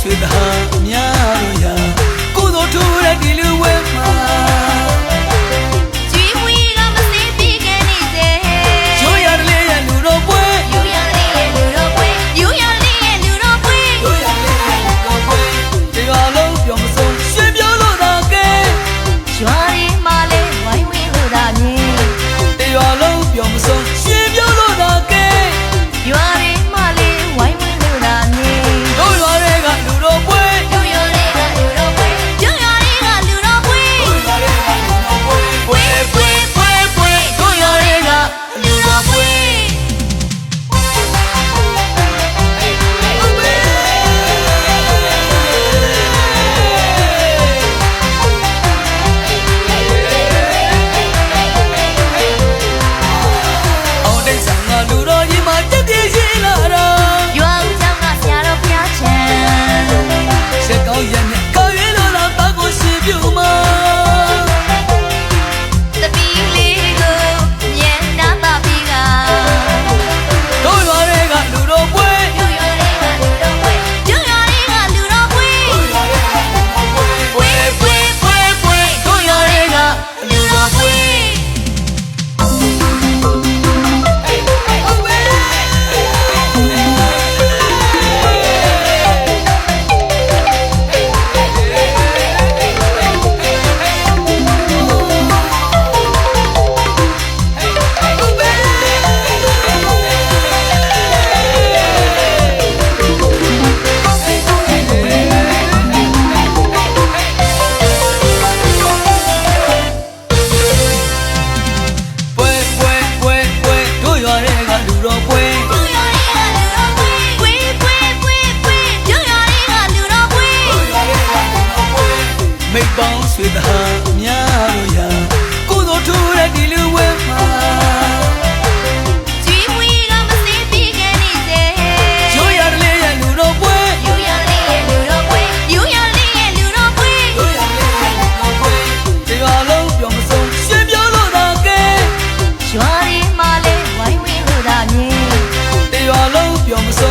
ဆွေသားများတို့ရာကိုယ်တော်ထူတဲ့ဒီလူဝဲမှာကျွေးမွေးကမစင်းပြီးခဲ့နေစေရိုးရလေးရဲ့လူတော်ပွဲရိုးရလေးရဲ့လူတော်ပွဲရိုးရလေးရဲ့လူတော်ပွဲရိုးရလေးရဲ့လူတော်ပွဲတရားလုံးပြောမဆုံးရှင်ပြောလို့သာကဲရွာရီမာလေးဝိုင်းဝင်းလို့သာမြင်တရားလုံးပြောမဆုံးရှင်ပြောလို့သာကဲရွာရီမာလေးဝိုင်းဝင်းလို့သာမြင်တို့ရွာတွေကလူတော်ပွဲတို့ရွာတွေကလူတော်ပွဲတို့ရွာတွေကလူတော်ပွဲတို့ရွာတွေကလူတော်ပွဲပွဲပွဲပွဲပွဲတို့ရွာတွေကလူတော်ပွဲလူတော်ကြီးမှာတက်ပြည့်ရှိလာတာရွာဦးကျောင်းကဆရာတော်ဘုရားချံချက်ကောင်းရမြကောင်းရလို့တော့ဘာကိုရှိပြူမှာတပီးလေးကိုမျက်နှာပါပြီးကတို့ရွာတွေကလူတော်ပွဲတို့ရွာတွေကလူတော်ပွဲတို့ရွာတွေကလူတော်ပွဲပွဲပွဲပွဲပွဲတို့ရွာတွေကလူတော်ပွဲမိတ်ပေါင်းဆွေသားများတို့ရာကိုယ်တော်ထူတဲ့ဒီလူဝဲမှာကျွေးမွေးကမစင်းပြီးခဲ့နေစေရိုးရလေးရဲ့လူတော်ပွဲရိုးရလေးရဲ့လူတော်ပွဲရိုးရလေးရဲ့လူတော်ပွဲရိုးရလေးရဲ့လူတော်ပွဲတရားလုံးပြောမဆုံးရှင်ပြောလို့သာကဲရွာရီမာလေးဝိုင်းဝင်းလို့သာမြင်တရားလုံးပြောမဆုံး